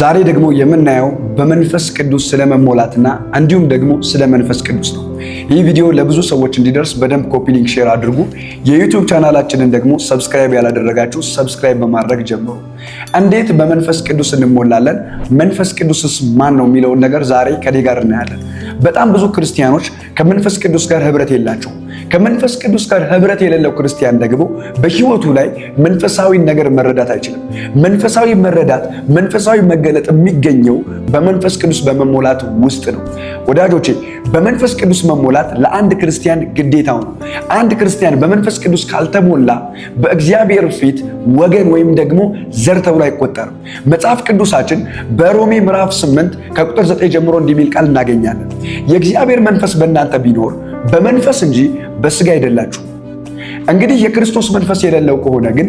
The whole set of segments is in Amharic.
ዛሬ ደግሞ የምናየው በመንፈስ ቅዱስ ስለመሞላትና እንዲሁም ደግሞ ስለ መንፈስ ቅዱስ ነው። ይህ ቪዲዮ ለብዙ ሰዎች እንዲደርስ በደንብ ኮፒ ሊንክ ሼር አድርጉ። የዩቲዩብ ቻናላችንን ደግሞ ሰብስክራይብ ያላደረጋችሁ ሰብስክራይብ በማድረግ ጀምሩ። እንዴት በመንፈስ ቅዱስ እንሞላለን? መንፈስ ቅዱስስ ማን ነው የሚለውን ነገር ዛሬ ከኔ ጋር እናያለን። በጣም ብዙ ክርስቲያኖች ከመንፈስ ቅዱስ ጋር ህብረት የላቸውም። ከመንፈስ ቅዱስ ጋር ህብረት የሌለው ክርስቲያን ደግሞ በህይወቱ ላይ መንፈሳዊ ነገር መረዳት አይችልም። መንፈሳዊ መረዳት፣ መንፈሳዊ መገለጥ የሚገኘው በመንፈስ ቅዱስ በመሞላት ውስጥ ነው። ወዳጆቼ በመንፈስ ቅዱስ መሞላት ለአንድ ክርስቲያን ግዴታው ነው። አንድ ክርስቲያን በመንፈስ ቅዱስ ካልተሞላ በእግዚአብሔር ፊት ወገን ወይም ደግሞ ዘር ተብሎ አይቆጠርም። መጽሐፍ ቅዱሳችን በሮሜ ምዕራፍ 8 ከቁጥር 9 ጀምሮ እንደሚል ቃል እናገኛለን። የእግዚአብሔር መንፈስ በእናንተ ቢኖር በመንፈስ እንጂ በስጋ አይደላችሁ። እንግዲህ የክርስቶስ መንፈስ የሌለው ከሆነ ግን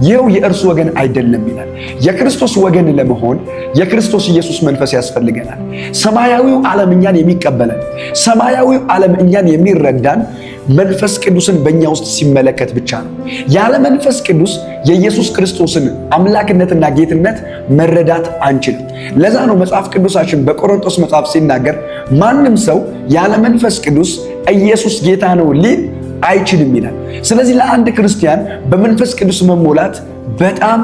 ይኸው የእርሱ ወገን አይደለም ይላል። የክርስቶስ ወገን ለመሆን የክርስቶስ ኢየሱስ መንፈስ ያስፈልገናል። ሰማያዊው ዓለም እኛን የሚቀበለን፣ ሰማያዊው ዓለም እኛን የሚረዳን መንፈስ ቅዱስን በእኛ ውስጥ ሲመለከት ብቻ ነው። ያለ መንፈስ ቅዱስ የኢየሱስ ክርስቶስን አምላክነትና ጌትነት መረዳት አንችልም። ለዛ ነው መጽሐፍ ቅዱሳችን በቆሮንቶስ መጽሐፍ ሲናገር ማንም ሰው ያለ መንፈስ ቅዱስ ኢየሱስ ጌታ ነው ሊል አይችልም ይላል። ስለዚህ ለአንድ ክርስቲያን በመንፈስ ቅዱስ መሞላት በጣም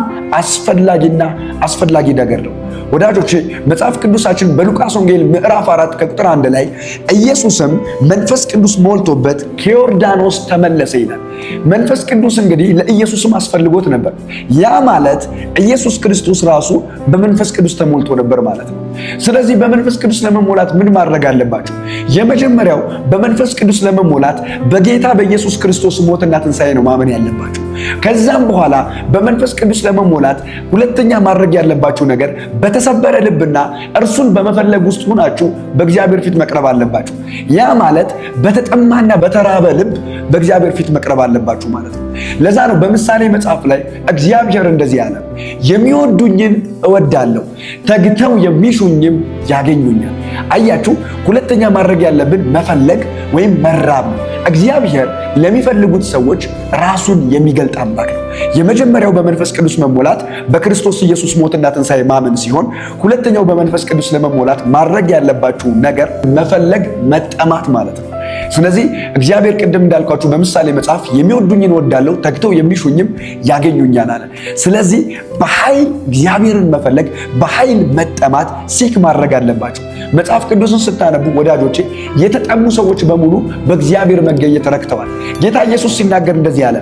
አስፈላጊ ነገር ነው። ወዳጆቼ መጽሐፍ ቅዱሳችን በሉቃስ ወንጌል ምዕራፍ 4 ከቁጥር 1 ላይ ኢየሱስም መንፈስ ቅዱስ ሞልቶበት ከዮርዳኖስ ተመለሰ ይላል። መንፈስ ቅዱስ እንግዲህ ለኢየሱስም አስፈልጎት ነበር። ያ ማለት ኢየሱስ ክርስቶስ ራሱ በመንፈስ ቅዱስ ተሞልቶ ነበር ማለት ነው። ስለዚህ በመንፈስ ቅዱስ ለመሞላት ምን ማድረግ አለባቸው? የመጀመሪያው በመንፈስ ቅዱስ ለመሞላት በጌታ በኢየሱስ ክርስቶስ ሞትና ትንሣኤ ነው ማመን ያለባቸው። ከዛም በኋላ በመንፈስ ቅዱስ ለመሞላት ሁለተኛ ማድረግ ያለባችሁ ነገር በተሰበረ ልብና እርሱን በመፈለግ ውስጥ ሆናችሁ በእግዚአብሔር ፊት መቅረብ አለባችሁ። ያ ማለት በተጠማና በተራበ ልብ በእግዚአብሔር ፊት መቅረብ አለባችሁ ማለት ነው። ለዛ ነው በምሳሌ መጽሐፍ ላይ እግዚአብሔር እንደዚህ ያለ፣ የሚወዱኝን እወዳለሁ፣ ተግተው የሚሹኝም ያገኙኛል። አያችሁ፣ ሁለተኛ ማድረግ ያለብን መፈለግ ወይም መራብ ነው። እግዚአብሔር ለሚፈልጉት ሰዎች ራሱን የሚገልጥ አምላክ ነው። የመጀመሪያው በመንፈስ ቅዱስ መሞላት በክርስቶስ ኢየሱስ ሞትና ትንሣኤ ማመን ሲሆን፣ ሁለተኛው በመንፈስ ቅዱስ ለመሞላት ማድረግ ያለባችሁ ነገር መፈለግ፣ መጠማት ማለት ነው። ስለዚህ እግዚአብሔር ቅድም እንዳልኳችሁ በምሳሌ መጽሐፍ የሚወዱኝን እወዳለሁ ተግተው የሚሹኝም ያገኙኛል አለ። ስለዚህ በኃይል እግዚአብሔርን መፈለግ፣ በኃይል መጠማት፣ ሲክ ማድረግ አለባቸው። መጽሐፍ ቅዱስን ስታነቡ ወዳጆቼ የተጠሙ ሰዎች በሙሉ በእግዚአብሔር መገኘት ረክተዋል። ጌታ ኢየሱስ ሲናገር እንደዚህ አለ፣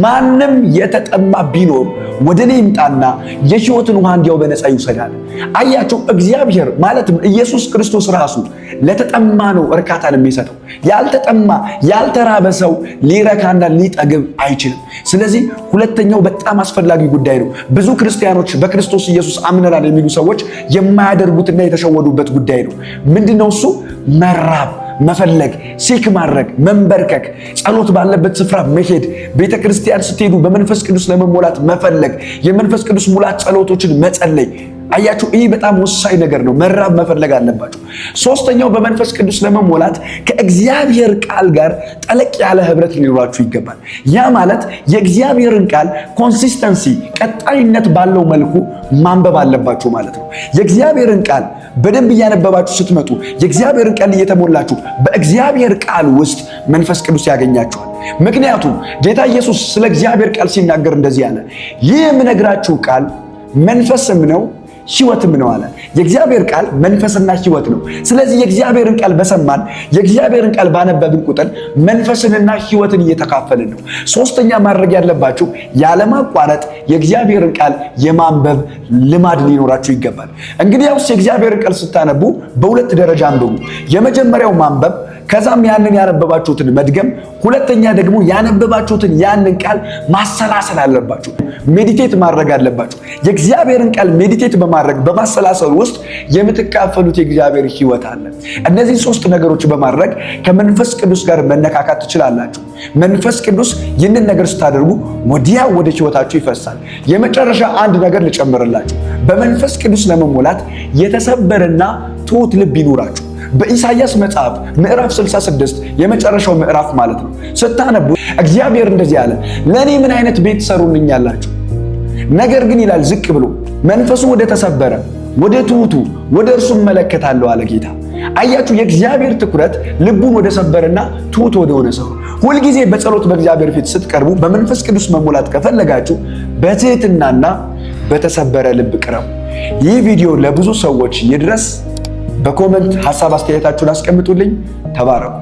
ማንም የተጠማ ቢኖር ወደ እኔ ይምጣና የሕይወትን ውሃ እንዲያው በነፃ ይውሰዳል። አያችሁ፣ እግዚአብሔር ማለትም ኢየሱስ ክርስቶስ ራሱ ለተጠማ ነው እርካታን የሚሰጠው። ያልተጠማ ያልተራበ ሰው ሊረካና ሊጠግብ አይችልም። ስለዚህ ሁለተኛው በጣም አስፈላጊ ጉዳይ ነው። ብዙ ክርስቲያኖች በክርስቶስ ኢየሱስ አምነናል የሚሉ ሰዎች የማያደርጉትና የተሸወዱበት ጉዳይ ነው። ምንድነው እሱ? መራብ፣ መፈለግ፣ ሲክ ማድረግ፣ መንበርከክ፣ ጸሎት ባለበት ስፍራ መሄድ፣ ቤተ ክርስቲያን ስትሄዱ በመንፈስ ቅዱስ ለመሞላት መፈለግ፣ የመንፈስ ቅዱስ ሙላት ጸሎቶችን መጸለይ። አያችሁ፣ ይህ በጣም ወሳኝ ነገር ነው። መራብ መፈለግ አለባችሁ። ሶስተኛው በመንፈስ ቅዱስ ለመሞላት ከእግዚአብሔር ቃል ጋር ጠለቅ ያለ ህብረት ሊኖራችሁ ይገባል። ያ ማለት የእግዚአብሔርን ቃል ኮንሲስተንሲ፣ ቀጣይነት ባለው መልኩ ማንበብ አለባችሁ ማለት ነው። የእግዚአብሔርን ቃል በደንብ እያነበባችሁ ስትመጡ፣ የእግዚአብሔርን ቃል እየተሞላችሁ በእግዚአብሔር ቃል ውስጥ መንፈስ ቅዱስ ያገኛችኋል። ምክንያቱም ጌታ ኢየሱስ ስለ እግዚአብሔር ቃል ሲናገር እንደዚህ አለ፣ ይህ የምነግራችሁ ቃል መንፈስም ነው ሕይወትም ነው አለ። የእግዚአብሔር ቃል መንፈስና ሕይወት ነው። ስለዚህ የእግዚአብሔርን ቃል በሰማን፣ የእግዚአብሔርን ቃል ባነበብን ቁጥር መንፈስንና ሕይወትን እየተካፈልን ነው። ሶስተኛ ማድረግ ያለባችሁ ያለማቋረጥ የእግዚአብሔርን ቃል የማንበብ ልማድ ሊኖራችሁ ይገባል። እንግዲያውስ የእግዚአብሔርን ቃል ስታነቡ በሁለት ደረጃ አንብቡ። የመጀመሪያው ማንበብ፣ ከዛም ያንን ያነበባችሁትን መድገም፣ ሁለተኛ ደግሞ ያነበባችሁትን ያንን ቃል ማሰላሰል አለባችሁ። ሜዲቴት ማድረግ አለባችሁ። የእግዚአብሔርን ቃል ሜዲቴት በማድረግ በማሰላሰል ውስጥ የምትካፈሉት የእግዚአብሔር ሕይወት አለ። እነዚህ ሶስት ነገሮች በማድረግ ከመንፈስ ቅዱስ ጋር መነካካት ትችላላችሁ። መንፈስ ቅዱስ ይህንን ነገር ስታደርጉ ወዲያው ወደ ሕይወታችሁ ይፈሳል። የመጨረሻ አንድ ነገር ልጨምርላችሁ። በመንፈስ ቅዱስ ለመሞላት የተሰበረና ትሑት ልብ ይኑራችሁ። በኢሳይያስ መጽሐፍ ምዕራፍ 66 የመጨረሻው ምዕራፍ ማለት ነው ስታነቡ እግዚአብሔር እንደዚህ አለ፣ ለእኔ ምን አይነት ቤት ሰሩልኛላችሁ? ነገር ግን ይላል ዝቅ ብሎ መንፈሱ ወደ ተሰበረ ወደ ትሑቱ ወደ እርሱ እመለከታለሁ አለ ጌታ። አያችሁ፣ የእግዚአብሔር ትኩረት ልቡን ወደ ሰበረና ትሑት ወደ ሆነ ሰው። ሁልጊዜ በጸሎት በእግዚአብሔር ፊት ስትቀርቡ በመንፈስ ቅዱስ መሞላት ከፈለጋችሁ በትህትናና በተሰበረ ልብ ቅረቡ። ይህ ቪዲዮ ለብዙ ሰዎች ይድረስ። በኮመንት ሐሳብ አስተያየታችሁን አስቀምጡልኝ። ተባረኩ።